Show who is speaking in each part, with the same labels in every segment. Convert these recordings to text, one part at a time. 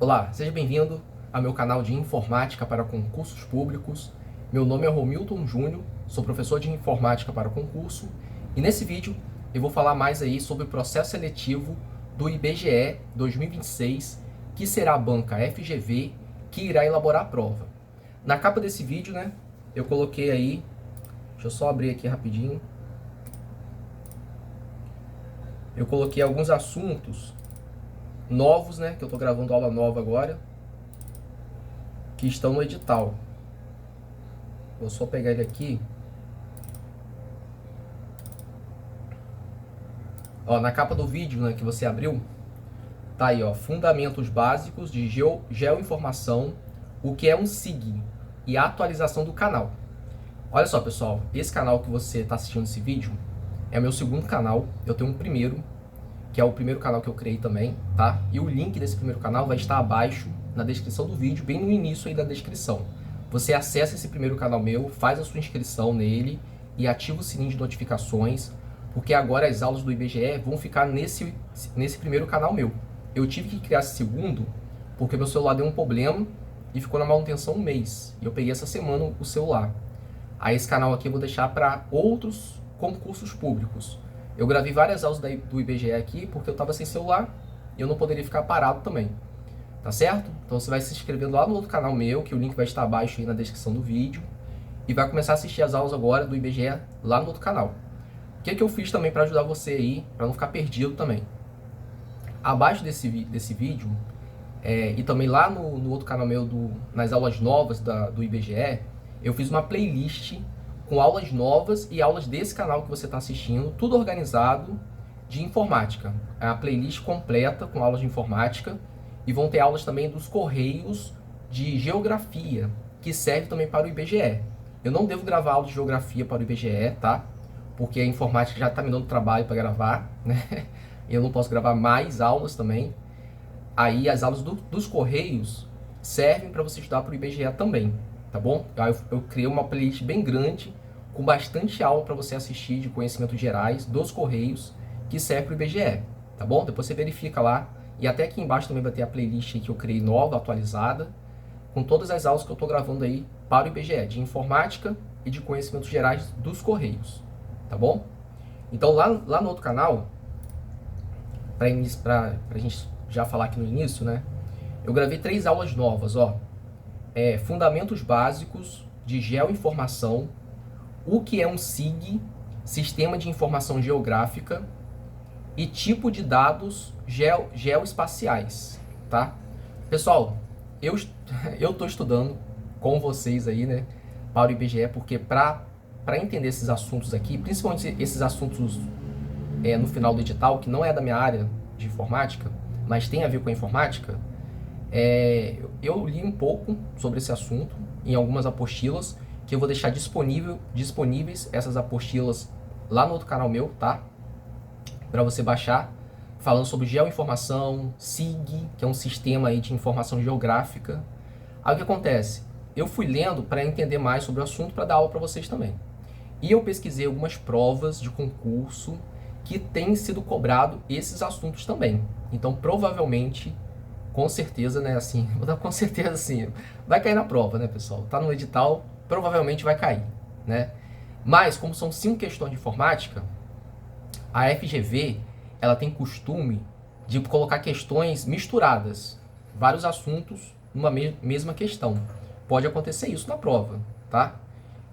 Speaker 1: Olá, seja bem-vindo ao meu canal de Informática para Concursos Públicos. Meu nome é Romilton Júnior, sou professor de Informática para Concurso e nesse vídeo eu vou falar mais aí sobre o processo seletivo do IBGE 2026, que será a banca FGV que irá elaborar a prova. Na capa desse vídeo, né, eu coloquei aí, deixa eu só abrir aqui rapidinho, eu coloquei alguns assuntos novos, né, que eu estou gravando aula nova agora, que estão no edital. Vou só pegar ele aqui. Ó, na capa do vídeo, né, que você abriu, tá aí, ó, fundamentos básicos de geoinformação, o que é um SIG e a atualização do canal. Olha só, pessoal, esse canal que você está assistindo esse vídeo é o meu segundo canal. Eu tenho um primeiro, que é o primeiro canal que eu criei também, tá? E o link desse primeiro canal vai estar abaixo na descrição do vídeo, bem no início aí da descrição. Você acessa esse primeiro canal meu, faz a sua inscrição nele e ativa o sininho de notificações, porque agora as aulas do IBGE vão ficar nesse primeiro canal meu. Eu tive que criar esse segundo porque meu celular deu um problema e ficou na manutenção um mês. E eu peguei essa semana o celular. Aí esse canal aqui eu vou deixar para outros concursos públicos. Eu gravei várias aulas do IBGE aqui porque eu estava sem celular e eu não poderia ficar parado também. Tá certo? Então você vai se inscrevendo lá no outro canal meu, que o link vai estar abaixo aí na descrição do vídeo. E vai começar a assistir as aulas agora do IBGE lá no outro canal. O que eu fiz também para ajudar você aí, para não ficar perdido também? Abaixo desse vídeo, e também lá no outro canal meu, nas aulas novas do IBGE, eu fiz uma playlist com aulas novas e aulas desse canal que você está assistindo, tudo organizado de informática. É a playlist completa com aulas de informática e vão ter aulas também dos correios de geografia, que serve também para o IBGE. Eu não devo gravar aula de geografia para o IBGE, tá? Porque a informática já está me dando trabalho para gravar, né? Eu não posso gravar mais aulas também. Aí as aulas dos correios servem para você estudar para o IBGE também, tá bom? Eu criei uma playlist bem grande, com bastante aula para você assistir de conhecimentos gerais dos correios, que serve para o IBGE, tá bom? Depois você verifica lá. E até aqui embaixo também vai ter a playlist que eu criei nova, atualizada, com todas as aulas que eu estou gravando aí para o IBGE, de informática e de conhecimentos gerais dos correios, tá bom? Então lá no outro canal, para a gente já falar aqui no início, né? Eu gravei 3 aulas novas, ó. Fundamentos básicos de geoinformação, o que é um SIG, Sistema de Informação Geográfica, e tipo de dados geoespaciais, tá? Pessoal, eu estou estudando com vocês aí, né, para o IBGE, porque para entender esses assuntos aqui, principalmente esses assuntos no final do edital, que não é da minha área de informática, mas tem a ver com a informática, eu li um pouco sobre esse assunto em algumas apostilas, que eu vou deixar disponíveis essas apostilas lá no outro canal meu, tá? Para você baixar, falando sobre geoinformação, SIG, que é um sistema aí de informação geográfica. Aí o que acontece? Eu fui lendo para entender mais sobre o assunto, para dar aula para vocês também. E eu pesquisei algumas provas de concurso que têm sido cobrado esses assuntos também. Então, provavelmente, com certeza, né, assim, vou dar com certeza assim, vai cair na prova, né, pessoal? Tá no edital, provavelmente vai cair, né? Mas, como são 5 questões de informática, a FGV, ela tem costume de colocar questões misturadas, vários assuntos numa mesma questão. Pode acontecer isso na prova, tá?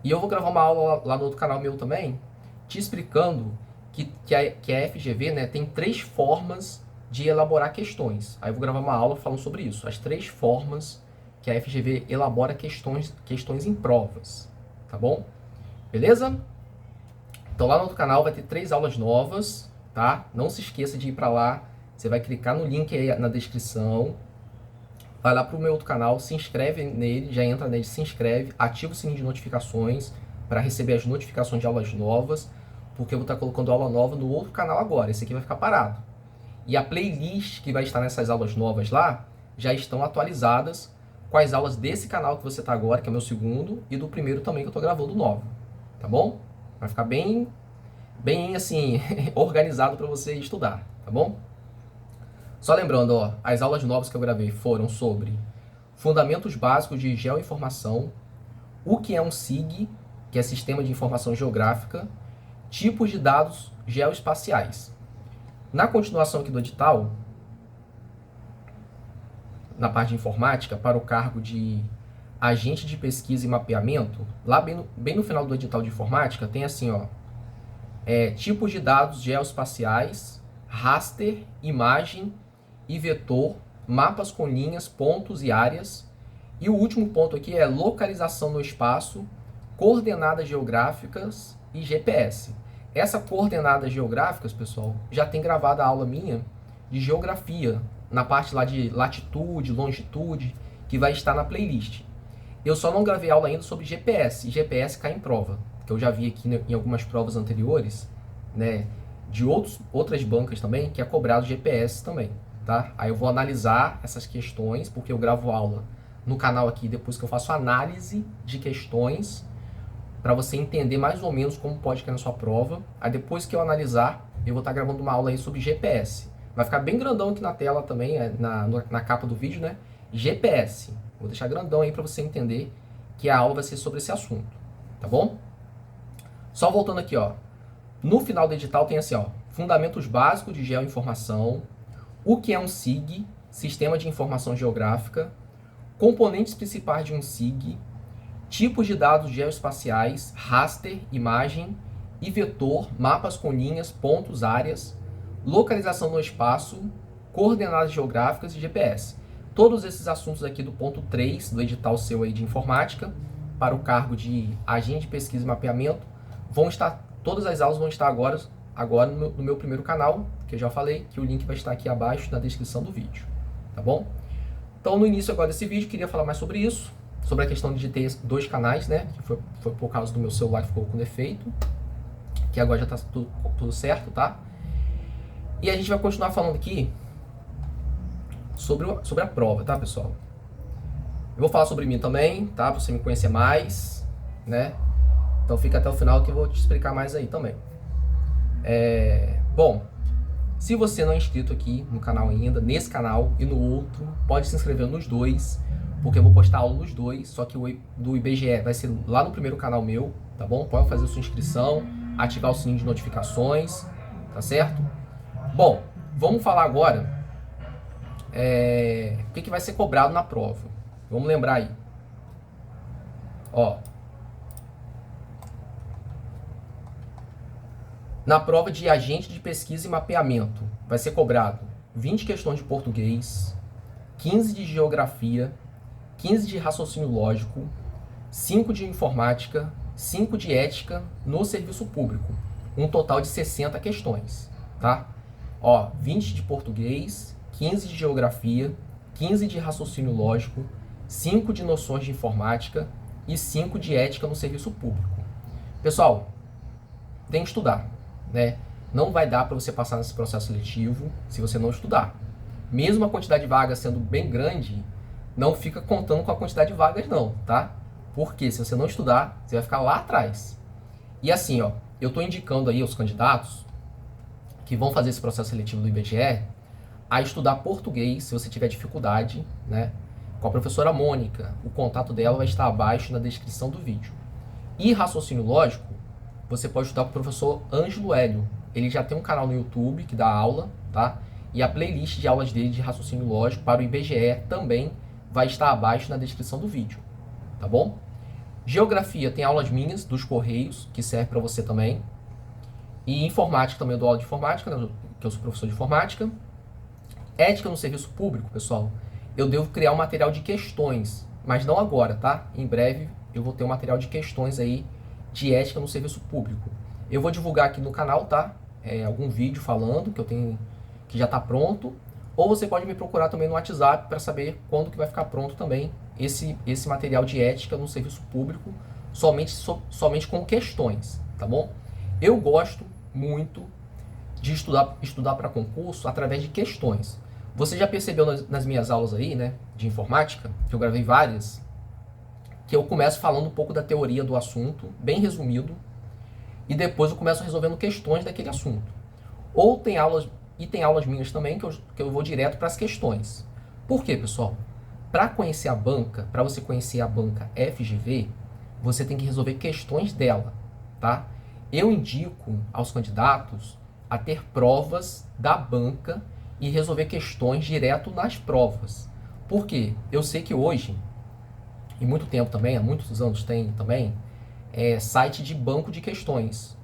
Speaker 1: E eu vou gravar uma aula lá no outro canal meu também, te explicando que a FGV, né, tem 3 formas de elaborar questões. Aí eu vou gravar uma aula falando sobre isso, as 3 formas que a FGV elabora questões em provas, tá bom? Beleza? Então lá no outro canal vai ter 3 aulas novas, tá? Não se esqueça de ir para lá, você vai clicar no link aí na descrição, vai lá pro meu outro canal, se inscreve nele, já entra nele, se inscreve, ativa o sininho de notificações para receber as notificações de aulas novas, porque eu vou estar colocando aula nova no outro canal agora, esse aqui vai ficar parado. E a playlist que vai estar nessas aulas novas lá, já estão atualizadas com as aulas desse canal que você está agora, que é o meu segundo, e do primeiro também que eu estou gravando novo, tá bom? Vai ficar bem assim, organizado para você estudar, tá bom? Só lembrando, ó, as aulas novas que eu gravei foram sobre fundamentos básicos de geoinformação, o que é um SIG, que é Sistema de Informação Geográfica, tipos de dados geoespaciais. Na continuação aqui do edital, na parte de informática, para o cargo de agente de pesquisa e mapeamento, lá bem no final do edital de informática, tem assim, ó, tipos de dados geoespaciais, raster, imagem e vetor, mapas com linhas, pontos e áreas. E o último ponto aqui é localização no espaço, coordenadas geográficas e GPS. Essa coordenadas geográficas, pessoal, já tem gravado a aula minha de geografia, na parte lá de latitude, longitude, que vai estar na playlist. Eu só não gravei aula ainda sobre GPS, e GPS cai em prova, que eu já vi aqui em algumas provas anteriores, né, de outras bancas também, que é cobrado GPS também, tá? Aí eu vou analisar essas questões, porque eu gravo aula no canal aqui, depois que eu faço análise de questões, para você entender mais ou menos como pode cair na sua prova. Aí depois que eu analisar, eu vou estar gravando uma aula aí sobre GPS. Vai ficar bem grandão aqui na tela também, na capa do vídeo, né? GPS. Vou deixar grandão aí para você entender que a aula vai ser sobre esse assunto, tá bom? Só voltando aqui, ó. No final do edital tem assim, ó, fundamentos básicos de geoinformação, o que é um SIG, Sistema de Informação Geográfica, componentes principais de um SIG, tipos de dados geoespaciais, raster, imagem e vetor, mapas com linhas, pontos, áreas, localização no espaço, coordenadas geográficas e GPS. Todos esses assuntos aqui do ponto 3 do edital seu aí de informática, para o cargo de agente de pesquisa e mapeamento, vão estar, todas as aulas vão estar agora no meu primeiro canal, que eu já falei, que o link vai estar aqui abaixo na descrição do vídeo, tá bom? Então, no início agora desse vídeo, queria falar mais sobre isso, sobre a questão de ter 2 canais, né? Que foi por causa do meu celular que ficou com defeito, que agora já está tudo certo, tá? E a gente vai continuar falando aqui sobre a prova, tá, pessoal? Eu vou falar sobre mim também, tá? Pra você me conhecer mais, né? Então fica até o final que eu vou te explicar mais aí também. Bom, se você não é inscrito aqui no canal ainda, nesse canal e no outro, pode se inscrever nos dois, porque eu vou postar aula nos dois, só que o do IBGE vai ser lá no primeiro canal meu, tá bom? Pode fazer sua inscrição, ativar o sininho de notificações, tá certo? Bom, vamos falar agora o que vai ser cobrado na prova. Vamos lembrar aí. Ó, na prova de agente de pesquisa e mapeamento, vai ser cobrado 20 questões de português, 15 de geografia, 15 de raciocínio lógico, 5 de informática, 5 de ética no serviço público. Um total de 60 questões, tá? Ó, 20 de português, 15 de geografia, 15 de raciocínio lógico, 5 de noções de informática e 5 de ética no serviço público. Pessoal, tem que estudar, né? Não vai dar para você passar nesse processo seletivo se você não estudar. Mesmo a quantidade de vagas sendo bem grande, não fica contando com a quantidade de vagas não, tá? Porque se você não estudar, você vai ficar lá atrás. E assim, ó, eu estou indicando aí aos candidatos que vão fazer esse processo seletivo do IBGE a estudar português, se você tiver dificuldade, né? Com a professora Mônica. O contato dela vai estar abaixo na descrição do vídeo. E raciocínio lógico, você pode estudar com o professor Ângelo Hélio. Ele já tem um canal no YouTube que dá aula, tá? E a playlist de aulas dele de raciocínio lógico para o IBGE também vai estar abaixo na descrição do vídeo, tá bom? Geografia tem aulas minhas dos Correios, que serve para você também. E informática também eu dou aula de informática, né, que eu sou professor de informática. Ética no serviço público, pessoal, eu devo criar um material de questões, mas não agora, tá? Em breve eu vou ter um material de questões aí de ética no serviço público. Eu vou divulgar aqui no canal, tá? Algum vídeo falando que eu tenho, que já está pronto. Ou você pode me procurar também no WhatsApp para saber quando que vai ficar pronto também esse material de ética no serviço público, somente com questões, tá bom? Eu gosto muito de estudar para concurso através de questões. Você já percebeu nas minhas aulas aí, né, de informática, que eu gravei várias, que eu começo falando um pouco da teoria do assunto, bem resumido, e depois eu começo resolvendo questões daquele assunto. Ou tem aulas e tem aulas minhas também que eu vou direto para as questões. Por quê, pessoal? Para conhecer a banca, para você conhecer a banca FGV, você tem que resolver questões dela, tá? Eu indico aos candidatos a ter provas da banca e resolver questões direto nas provas. Por quê? Eu sei que hoje, e muito tempo também, há muitos anos tem também, site de banco de questões.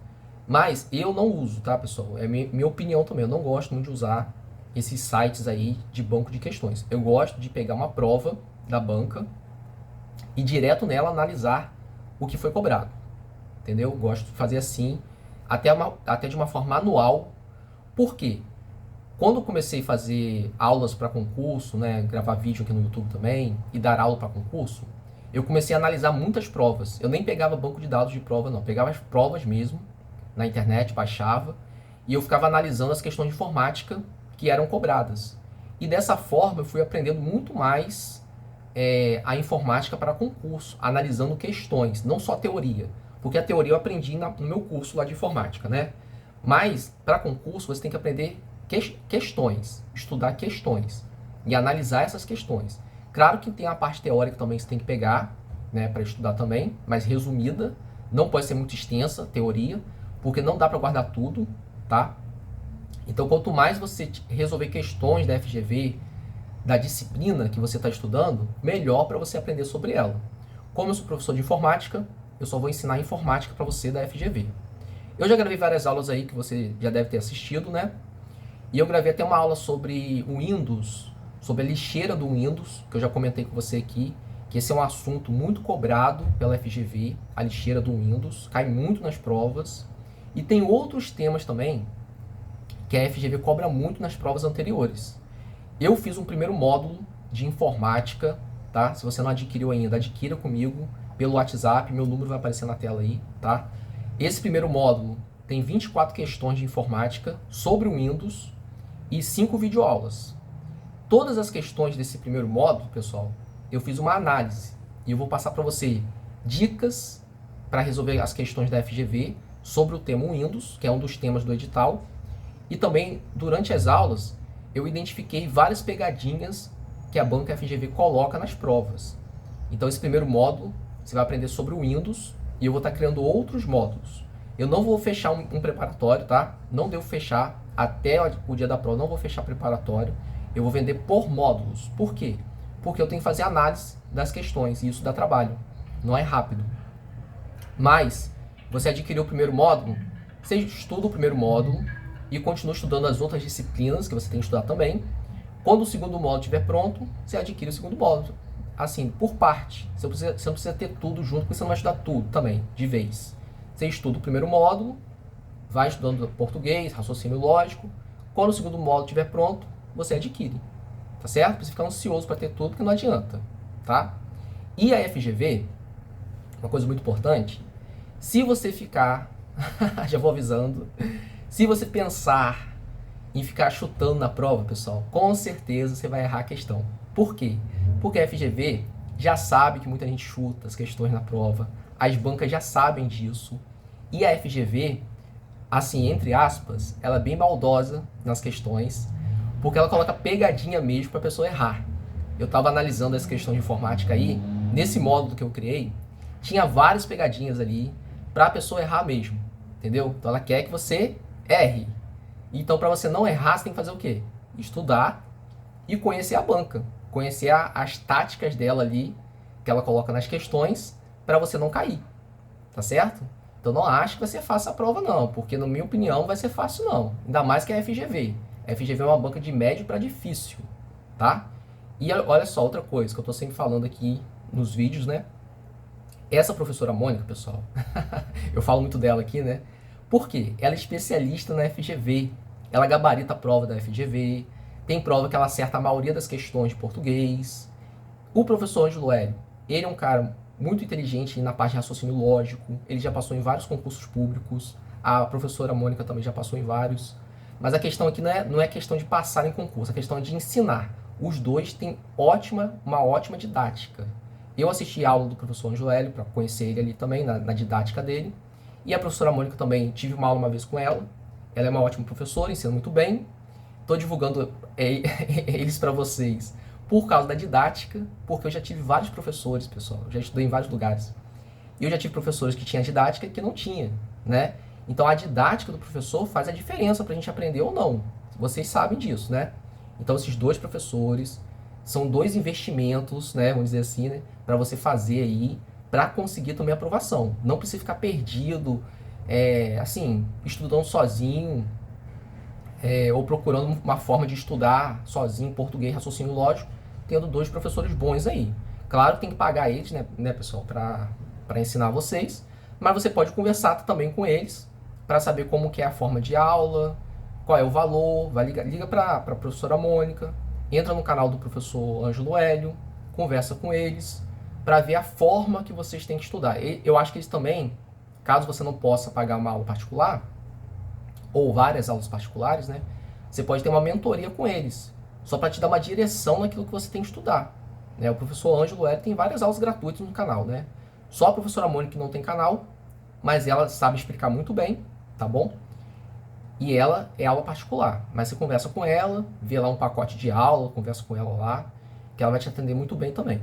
Speaker 1: Mas eu não uso, tá, pessoal? É minha opinião também. Eu não gosto muito de usar esses sites aí de banco de questões. Eu gosto de pegar uma prova da banca e direto nela analisar o que foi cobrado. Entendeu? Gosto de fazer assim, até de uma forma manual. Por quê? Quando eu comecei a fazer aulas para concurso, né, gravar vídeo aqui no YouTube também e dar aula para concurso, eu comecei a analisar muitas provas. Eu nem pegava banco de dados de prova, não. Eu pegava as provas mesmo na internet, baixava e eu ficava analisando as questões de informática que eram cobradas. E dessa forma eu fui aprendendo muito mais a informática para concurso, analisando questões, não só teoria. Porque a teoria eu aprendi no meu curso lá de informática, né? Mas para concurso você tem que aprender questões, estudar questões e analisar essas questões. Claro que tem a parte teórica também que você tem que pegar, né, para estudar também, mas resumida, não pode ser muito extensa, teoria, porque não dá para guardar tudo, tá? Então, quanto mais você resolver questões da FGV, da disciplina que você está estudando, melhor para você aprender sobre ela. Como eu sou professor de informática, eu só vou ensinar informática para você da FGV. Eu já gravei várias aulas aí que você já deve ter assistido, né? E eu gravei até uma aula sobre o Windows, sobre a lixeira do Windows, que eu já comentei com você aqui, que esse é um assunto muito cobrado pela FGV, a lixeira do Windows, cai muito nas provas. E tem outros temas também que a FGV cobra muito nas provas anteriores. Eu fiz um primeiro módulo de informática, tá? Se você não adquiriu ainda, adquira comigo pelo WhatsApp, meu número vai aparecer na tela aí, tá? Esse primeiro módulo tem 24 questões de informática sobre o Windows e 5 videoaulas. Todas as questões desse primeiro módulo, pessoal, eu fiz uma análise e eu vou passar para você dicas para resolver as questões da FGV sobre o tema Windows, que é um dos temas do edital. E também, durante as aulas, eu identifiquei várias pegadinhas que a banca FGV coloca nas provas. Então, esse primeiro módulo, você vai aprender sobre o Windows e eu vou estar criando outros módulos. Eu não vou fechar um preparatório, tá? Não devo fechar até o dia da prova, não vou fechar preparatório. Eu vou vender por módulos. Por quê? Porque eu tenho que fazer análise das questões e isso dá trabalho. Não é rápido. Mas, você adquiriu o primeiro módulo, você estuda o primeiro módulo e continua estudando as outras disciplinas que você tem que estudar também. Quando o segundo módulo estiver pronto, você adquire o segundo módulo. Assim, por parte. Você não precisa ter tudo junto, porque você não vai estudar tudo também, de vez. Você estuda o primeiro módulo, vai estudando português, raciocínio lógico. Quando o segundo módulo estiver pronto, você adquire. Tá certo? Pra você ficar ansioso para ter tudo, porque não adianta. Tá? E a FGV, uma coisa muito importante, se você ficar, já vou avisando, se você pensar em ficar chutando na prova, pessoal, com certeza você vai errar a questão. Por quê? Porque a FGV já sabe que muita gente chuta as questões na prova, as bancas já sabem disso, e a FGV, assim, entre aspas, ela é bem maldosa nas questões, porque ela coloca pegadinha mesmo para a pessoa errar. Eu estava analisando essa questão de informática aí, nesse módulo que eu criei, tinha várias pegadinhas ali para a pessoa errar mesmo, entendeu? Então ela quer que você erre. Então, para você não errar, você tem que fazer o quê? Estudar e conhecer a banca. Conhecer as táticas dela ali, que ela coloca nas questões, para você não cair. Tá certo? Então, não acho que vai ser fácil a prova, não. Porque, na minha opinião, não vai ser fácil, não. Ainda mais que a FGV. A FGV é uma banca de médio para difícil. Tá? E olha só, outra coisa que eu estou sempre falando aqui nos vídeos, né? Essa professora Mônica, pessoal, eu falo muito dela aqui, né? Por quê? Ela é especialista na FGV. Ela gabarita a prova da FGV. Tem prova que ela acerta a maioria das questões de português. O professor Ângelo Hélio, ele é um cara muito inteligente na parte de raciocínio lógico. Ele já passou em vários concursos públicos. A professora Mônica também já passou em vários. Mas a questão aqui não é questão de passar em concurso, a questão é de ensinar. Os dois têm uma ótima didática. Eu assisti a aula do professor Ângelo Hélio para conhecer ele ali também, na didática dele. E a professora Mônica também, tive uma aula uma vez com ela. Ela é uma ótima professora, ensina muito bem. Estou divulgando eles para vocês por causa da didática, porque eu já tive vários professores, pessoal, eu já estudei em vários lugares. E eu já tive professores que tinham didática e que não tinha, né? Então a didática do professor faz a diferença para a gente aprender ou não. Vocês sabem disso, né? Então esses dois professores são dois investimentos, né? Vamos dizer assim, né? Para você fazer aí, para conseguir também aprovação. Não precisa ficar perdido, assim, estudando sozinho, ou procurando uma forma de estudar sozinho português, raciocínio lógico, tendo dois professores bons aí. Claro que tem que pagar eles, né pessoal, para ensinar vocês, mas você pode conversar também com eles para saber como que é a forma de aula, qual é o valor, liga para a professora Mônica, entra no canal do professor Ângelo Hélio, conversa com eles, para ver a forma que vocês têm que estudar. Eu acho que eles também, caso você não possa pagar uma aula particular, ou várias aulas particulares, né? Você pode ter uma mentoria com eles, só para te dar uma direção naquilo que você tem que estudar. Né? O professor Ângelo Hélio tem várias aulas gratuitas no canal, né? Só a professora Mônica que não tem canal, mas ela sabe explicar muito bem, tá bom? E ela é aula particular, mas você conversa com ela, vê lá um pacote de aula, conversa com ela lá, que ela vai te atender muito bem também,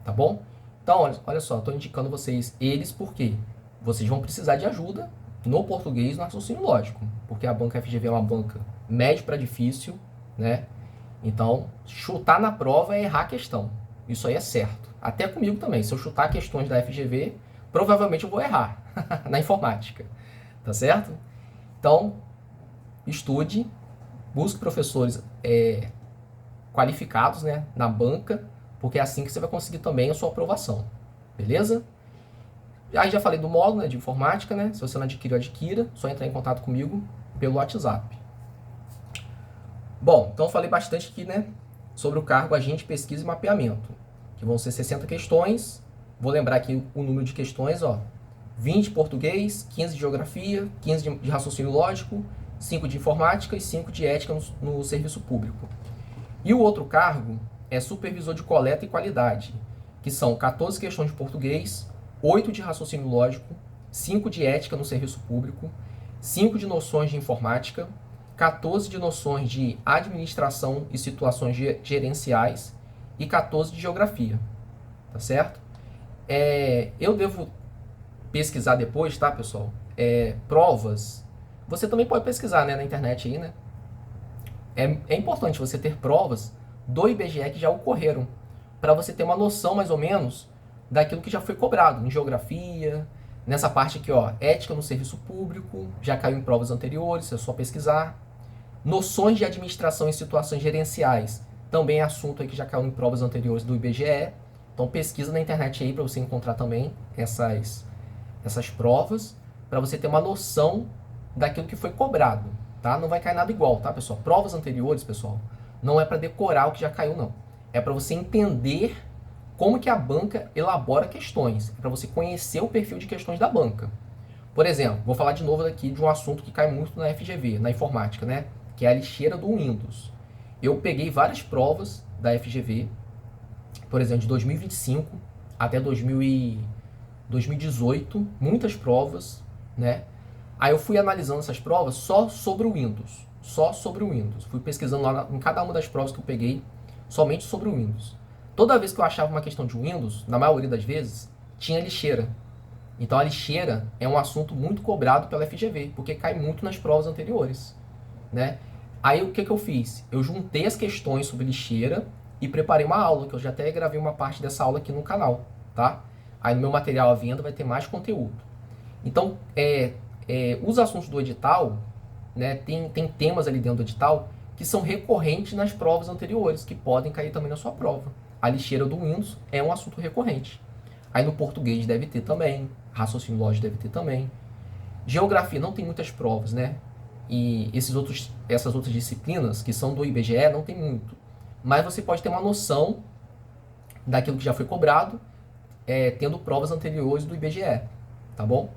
Speaker 1: tá bom? Então, olha só, estou indicando vocês eles porque vocês vão precisar de ajuda no português, no raciocínio lógico, porque a banca FGV é uma banca médio para difícil, né? Então, chutar na prova é errar a questão. Isso aí é certo. Até comigo também. Se eu chutar questões da FGV, provavelmente eu vou errar na informática. Tá certo? Então, estude, busque professores qualificados, né, na banca, porque é assim que você vai conseguir também a sua aprovação. Beleza? Aí já falei do módulo, né, de informática, né? Se você não adquiriu, adquira. Só entrar em contato comigo pelo WhatsApp. Bom, então eu falei bastante aqui, né, sobre o cargo agente, pesquisa e mapeamento, que vão ser 60 questões. Vou lembrar aqui o número de questões, ó. 20 de português, 15 de geografia, 15 de raciocínio lógico, 5 de informática e 5 de ética no serviço público. E o outro cargo é supervisor de coleta e qualidade, que são 14 questões de português, 8 de raciocínio lógico, 5 de ética no serviço público, 5 de noções de informática, 14 de noções de administração e situações gerenciais e 14 de geografia, tá certo? Eu devo pesquisar depois, tá, pessoal? Provas, você também pode pesquisar, né, na internet aí, né? É importante você ter provas do IBGE que já ocorreram, para você ter uma noção mais ou menos daquilo que já foi cobrado em geografia, nessa parte aqui, ó, ética no serviço público, já caiu em provas anteriores, é só pesquisar. Noções de administração em situações gerenciais, também é assunto aí que já caiu em provas anteriores do IBGE. Então pesquisa na internet aí para você encontrar também essas provas, para você ter uma noção daquilo que foi cobrado, tá? Não vai cair nada igual, tá, pessoal? Provas anteriores, pessoal, não é para decorar o que já caiu, não. É para você entender como que a banca elabora questões, é para você conhecer o perfil de questões da banca. Por exemplo, vou falar de novo aqui de um assunto que cai muito na FGV, na informática, né? Que é a lixeira do Windows. Eu peguei várias provas da FGV, por exemplo, de 2025 até 2018, muitas provas, né? Aí eu fui analisando essas provas só sobre o Windows, só sobre o Windows. Fui pesquisando lá em cada uma das provas que eu peguei, somente sobre o Windows. Toda vez que eu achava uma questão de Windows, na maioria das vezes, tinha lixeira. Então a lixeira é um assunto muito cobrado pela FGV, porque cai muito nas provas anteriores, né? Aí o que eu fiz? Eu juntei as questões sobre lixeira e preparei uma aula, que eu já até gravei uma parte dessa aula aqui no canal, tá? Aí no meu material à venda vai ter mais conteúdo. Então, os assuntos do edital, né, tem temas ali dentro do edital que são recorrentes nas provas anteriores, que podem cair também na sua prova. A lixeira do Windows é um assunto recorrente. Aí no português deve ter também, raciocínio lógico deve ter também. Geografia não tem muitas provas, né? E essas outras disciplinas que são do IBGE não tem muito. Mas você pode ter uma noção daquilo que já foi cobrado, tendo provas anteriores do IBGE, tá bom?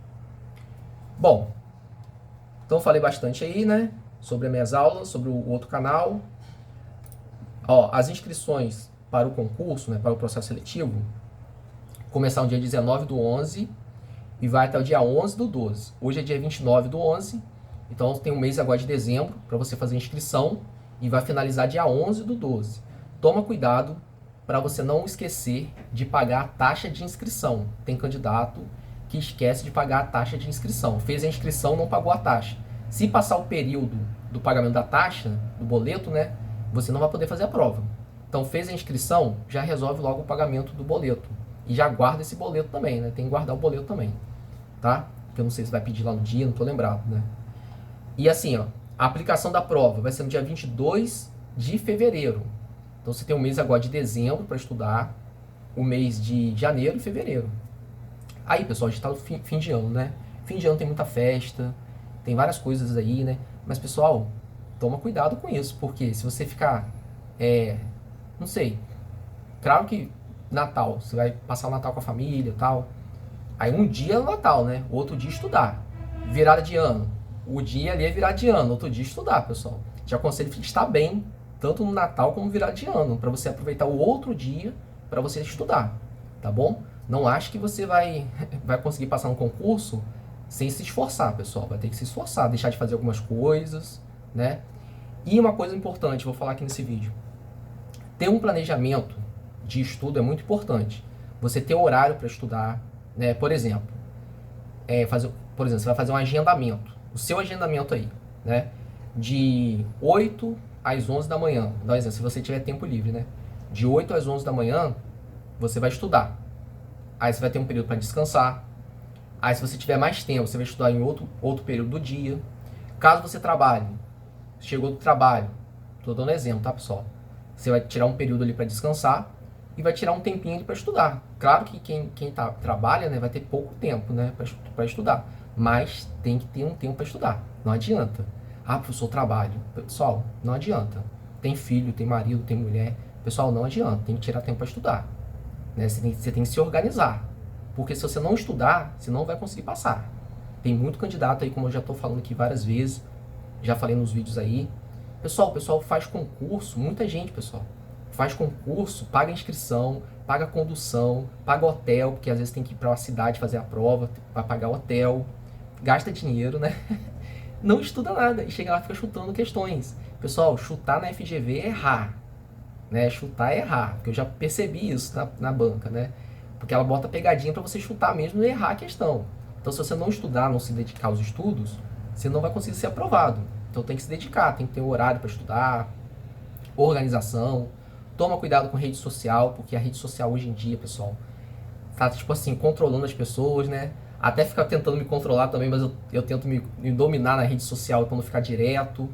Speaker 1: Bom, então falei bastante aí, né? Sobre as minhas aulas, sobre o outro canal. Ó, as inscrições para o concurso, né, para o processo seletivo, começar no dia 19/11 e vai até o dia 11/12. Hoje é dia 29/11, então tem um mês agora de dezembro para você fazer a inscrição e vai finalizar dia 11/12. Toma cuidado para você não esquecer de pagar a taxa de inscrição. Tem candidato que esquece de pagar a taxa de inscrição. Fez a inscrição, não pagou a taxa. Se passar o período do pagamento da taxa, do boleto, né, você não vai poder fazer a prova. Então, fez a inscrição, já resolve logo o pagamento do boleto. E já guarda esse boleto também, né? Tem que guardar o boleto também, tá? Porque eu não sei se vai pedir lá no dia, não tô lembrado, né? E assim, ó, a aplicação da prova vai ser no dia 22 de fevereiro. Então, você tem o mês agora de dezembro para estudar, o mês de janeiro e fevereiro. Aí, pessoal, a gente tá no fim de ano, né? Fim de ano tem muita festa, tem várias coisas aí, né? Mas, pessoal, toma cuidado com isso, porque se você ficar, não sei, claro que Natal, você vai passar o Natal com a família e tal, aí um dia é o Natal, né? Outro dia estudar. Virada de ano, o dia ali é virada de ano, outro dia estudar, pessoal. Te aconselho a estar bem, tanto no Natal como virada de ano, para você aproveitar o outro dia para você estudar, tá bom? Não acho que você vai conseguir passar no concurso sem se esforçar, pessoal. Vai ter que se esforçar, deixar de fazer algumas coisas, né? E uma coisa importante, vou falar aqui nesse vídeo. Ter um planejamento de estudo é muito importante. Você ter horário para estudar, né? Por exemplo, você vai fazer um agendamento. O seu agendamento aí, né? De 8 às 11 da manhã. Dá um exemplo, se você tiver tempo livre, né? De 8 às 11 da manhã, você vai estudar. Aí você vai ter um período para descansar. Aí se você tiver mais tempo, você vai estudar em outro período do dia. Caso você trabalhe, chegou do trabalho, estou dando exemplo, tá, pessoal? Você vai tirar um período ali para descansar e vai tirar um tempinho ali para estudar. Claro que quem trabalha, né, vai ter pouco tempo, né, para estudar, mas tem que ter um tempo para estudar. Não adianta. Ah, professor, trabalho. Pessoal, não adianta. Tem filho, tem marido, tem mulher. Pessoal, não adianta. Tem que tirar tempo para estudar. Né? Você tem que se organizar. Porque se você não estudar, você não vai conseguir passar. Tem muito candidato aí, como eu já estou falando aqui várias vezes, já falei nos vídeos aí. Pessoal, o pessoal faz concurso, muita gente, pessoal, faz concurso, paga inscrição, paga condução, paga hotel, porque às vezes tem que ir para uma cidade fazer a prova, vai pagar hotel, gasta dinheiro, né? Não estuda nada e chega lá e fica chutando questões. Pessoal, chutar na FGV é errar, né? Chutar é errar, porque eu já percebi isso na banca, né? Porque ela bota pegadinha para você chutar mesmo e errar a questão. Então, se você não estudar, não se dedicar aos estudos, você não vai conseguir ser aprovado. Então, tem que se dedicar, tem que ter um horário para estudar, organização. Toma cuidado com rede social, porque a rede social hoje em dia, pessoal, tá, tipo assim, controlando as pessoas, né? Até ficar tentando me controlar também, mas eu tento me dominar na rede social para não ficar direto,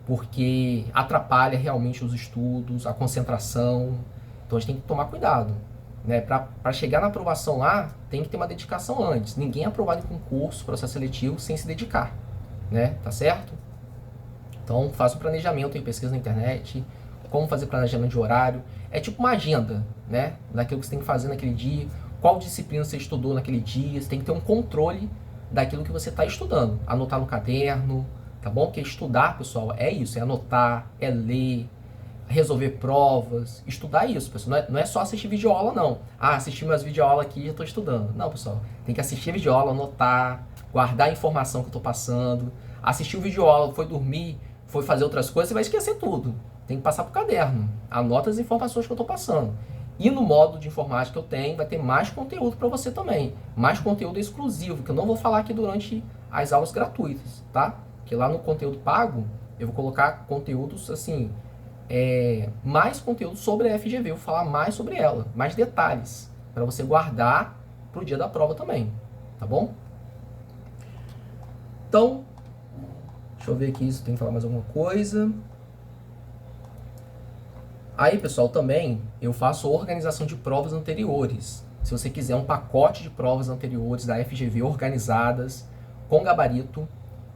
Speaker 1: porque atrapalha realmente os estudos, a concentração. Então, a gente tem que tomar cuidado. Né, para chegar na aprovação lá, tem que ter uma dedicação antes. Ninguém é aprovado em concurso, processo seletivo, sem se dedicar, né? Tá certo? Então, faça o planejamento aí, pesquisa na internet, como fazer planejamento de horário. É tipo uma agenda, né? Daquilo que você tem que fazer naquele dia, qual disciplina você estudou naquele dia. Você tem que ter um controle daquilo que você está estudando. Anotar no caderno, tá bom? Porque estudar, pessoal, é isso, é anotar, é ler, resolver provas, estudar isso, pessoal. Não é só assistir videoaula, não. Ah, assisti minhas videoaulas aqui e já estou estudando. Não, pessoal. Tem que assistir a videoaula, anotar, guardar a informação que eu estou passando. Assistir o videoaula, foi dormir, foi fazer outras coisas, você vai esquecer tudo. Tem que passar pro caderno. Anota as informações que eu estou passando. E no modo de informática que eu tenho, vai ter mais conteúdo para você também. Mais conteúdo exclusivo, que eu não vou falar aqui durante as aulas gratuitas, tá? Porque lá no conteúdo pago, eu vou colocar conteúdos assim... mais conteúdo sobre a FGV, eu vou falar mais sobre ela, mais detalhes, para você guardar para o dia da prova também, tá bom? Então, deixa eu ver aqui se tem que falar mais alguma coisa. Aí, pessoal, também eu faço organização de provas anteriores. Se você quiser um pacote de provas anteriores da FGV organizadas, com gabarito,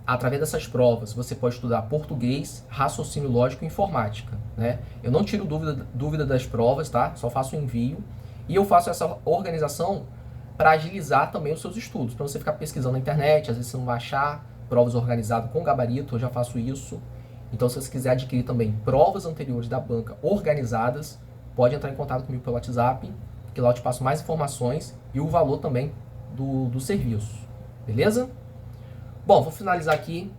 Speaker 1: através dessas provas, você pode estudar português, raciocínio lógico e informática, né? Eu não tiro dúvida das provas, tá? Só faço o envio. E eu faço essa organização para agilizar também os seus estudos, para você ficar pesquisando na internet, às vezes você não vai achar provas organizadas com gabarito, eu já faço isso. Então, se você quiser adquirir também provas anteriores da banca organizadas, pode entrar em contato comigo pelo WhatsApp, que lá eu te passo mais informações e o valor também do serviço, beleza? Bom, vou finalizar aqui.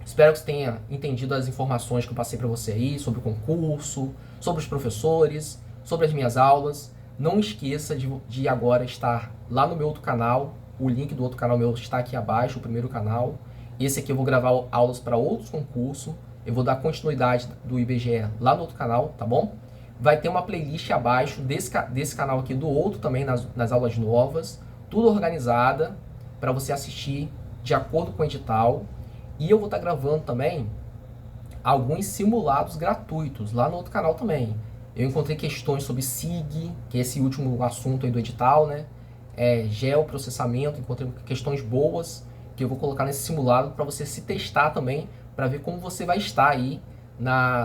Speaker 1: Espero que você tenha entendido as informações que eu passei para você aí sobre o concurso, sobre os professores, sobre as minhas aulas. Não esqueça de agora estar lá no meu outro canal. O link do outro canal meu está aqui abaixo, o primeiro canal. Esse aqui eu vou gravar aulas para outros concursos. Eu vou dar continuidade do IBGE lá no outro canal, tá bom? Vai ter uma playlist abaixo desse canal aqui, do outro também, nas aulas novas. Tudo organizada para você assistir de acordo com o edital. E eu vou estar gravando também alguns simulados gratuitos lá no outro canal também. Eu encontrei questões sobre SIG, que é esse último assunto aí do edital, né? Geoprocessamento, encontrei questões boas que eu vou colocar nesse simulado para você se testar também, para ver como você vai estar aí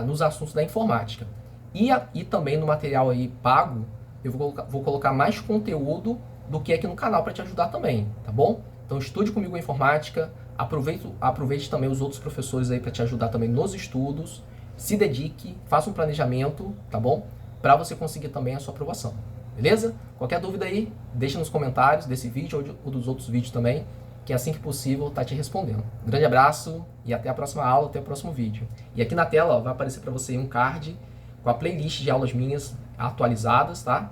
Speaker 1: nos assuntos da informática. E também no material aí pago, eu vou colocar mais conteúdo do que aqui no canal para te ajudar também, tá bom? Então estude comigo a informática, aproveite também os outros professores aí para te ajudar também nos estudos, se dedique, faça um planejamento, tá bom? Para você conseguir também a sua aprovação, beleza? Qualquer dúvida aí, deixa nos comentários desse vídeo ou dos outros vídeos também, que assim que possível tá te respondendo. Um grande abraço e até a próxima aula, até o próximo vídeo. E aqui na tela ó, vai aparecer para você um card com a playlist de aulas minhas atualizadas, tá?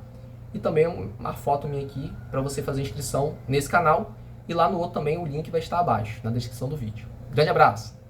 Speaker 1: E também uma foto minha aqui para você fazer inscrição nesse canal. E lá no outro também o link vai estar abaixo, na descrição do vídeo. Grande abraço!